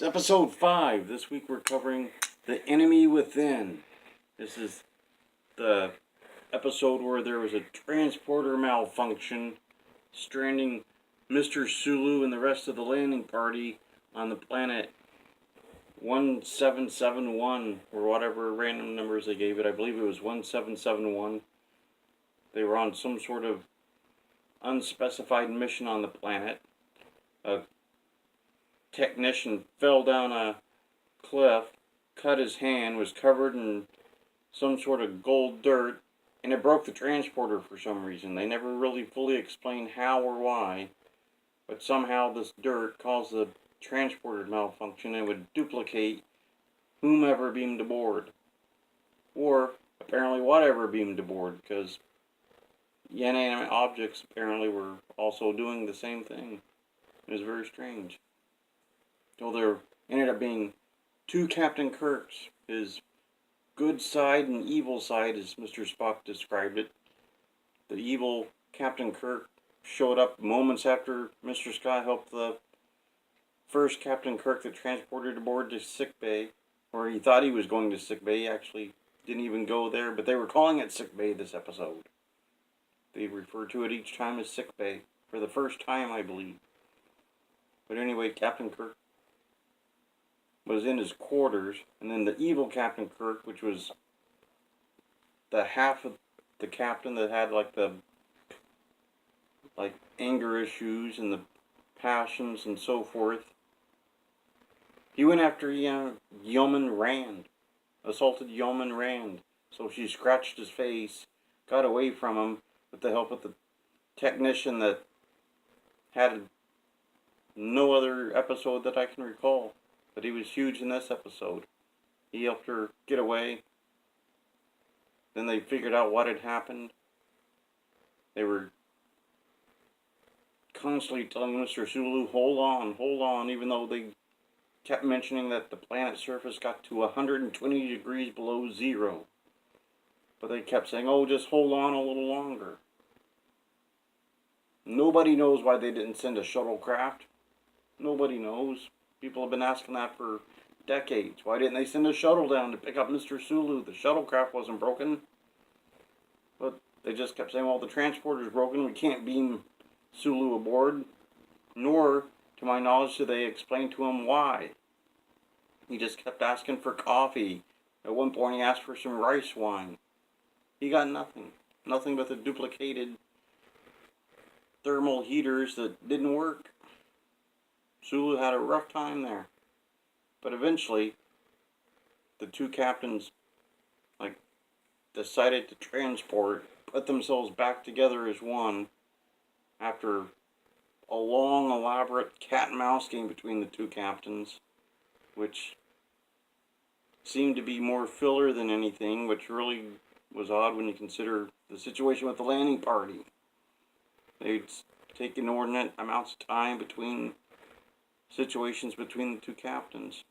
It's episode 5. This week we're covering The Enemy Within. This is the episode where there was a transporter malfunction, stranding Mr. Sulu and the rest of the landing party on the planet 1771, or whatever random numbers they gave it. I believe it was 1771. They were on some sort of unspecified mission on the planet. A technician fell down a cliff, cut his hand, was covered in some sort of gold dirt, and it broke the transporter for some reason. They never really fully explained how or why, but somehow this dirt caused the transporter to malfunction and would duplicate whomever beamed aboard. Or apparently whatever beamed aboard, because inanimate objects apparently were also doing the same thing. It was very strange. So there ended up being two Captain Kirks, his good side and evil side, as Mr. Spock described it. The evil Captain Kirk showed up moments after Mr. Scott helped the first Captain Kirk that transported aboard to sickbay, or he thought he was going to sickbay. He actually didn't even go there, but they were calling it sickbay this episode. They referred to it each time as sickbay, for the first time, I believe. But anyway, Captain Kirk was in his quarters, and then the evil Captain Kirk, which was the half of the captain that had the anger issues and the passions and so forth, he went after Yeoman Rand, assaulted Yeoman Rand. So she scratched his face, got away from him with the help of the technician that had no other episode that I can recall. But he was huge in this episode. He helped her get away. Then they figured out what had happened. They were constantly telling Mr. Sulu, hold on, even though they kept mentioning that the planet's surface got to 120 degrees below zero. But they kept saying, oh, just hold on a little longer. Nobody knows why they didn't send a shuttlecraft. Nobody knows. People have been asking that for decades. Why didn't they send a shuttle down to pick up Mr. Sulu? The shuttlecraft wasn't broken. But they just kept saying, well, the transporter's broken. We can't beam Sulu aboard. Nor, to my knowledge, did they explain to him why. He just kept asking for coffee. At one point, he asked for some rice wine. He got nothing. Nothing but the duplicated thermal heaters that didn't work. Sulu had a rough time there. But eventually, the two captains decided to put themselves back together as one after a long, elaborate cat and mouse game between the two captains, which seemed to be more filler than anything, which really was odd when you consider the situation with the landing party. They'd take inordinate amounts of time between situations between the two captains.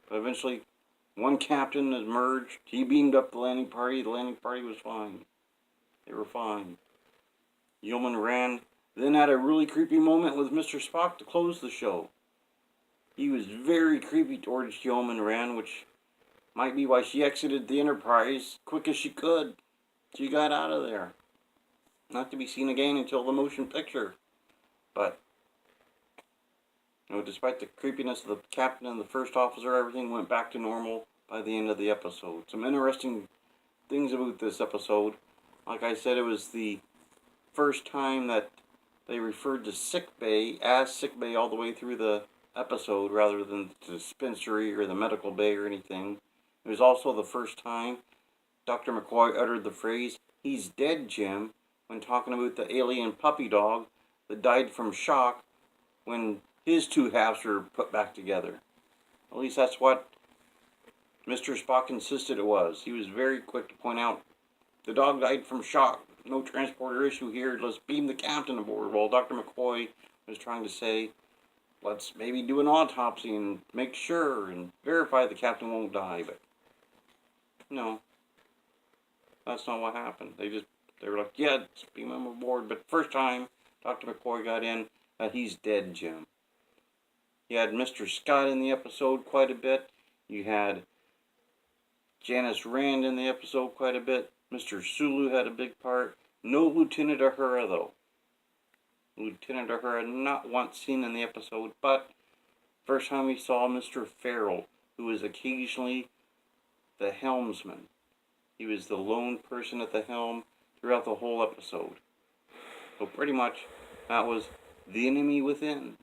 But eventually, one captain emerged. He beamed up the landing party. The landing party was fine. They were fine. Yeoman Rand then had a really creepy moment with Mr. Spock to close the show. He was very creepy towards Yeoman Rand, which might be why she exited the Enterprise quick as she could. She got out of there. Not to be seen again until the motion picture. But despite the creepiness of the captain and the first officer, everything went back to normal by the end of the episode. Some interesting things about this episode. Like I said, it was the first time that they referred to sickbay as sickbay all the way through the episode, rather than the dispensary or the medical bay or anything. It was also the first time Dr. McCoy uttered the phrase, "He's dead, Jim," when talking about the alien puppy dog that died from shock when his two halves were put back together. At least that's what Mr. Spock insisted it was. He was very quick to point out, the dog died from shock. No transporter issue here. Let's beam the captain aboard. While Dr. McCoy was trying to say, let's maybe do an autopsy and make sure and verify the captain won't die. But no, that's not what happened. They were like, yeah, let's beam him aboard. But first time Dr. McCoy got in, he's dead, Jim. You had Mr. Scott in the episode quite a bit. You had Janice Rand in the episode quite a bit. Mr. Sulu had a big part. No Lieutenant Uhura, though. Lieutenant Uhura not once seen in the episode, but first time we saw Mr. Farrell, who was occasionally the helmsman. He was the lone person at the helm throughout the whole episode. So pretty much that was the enemy within.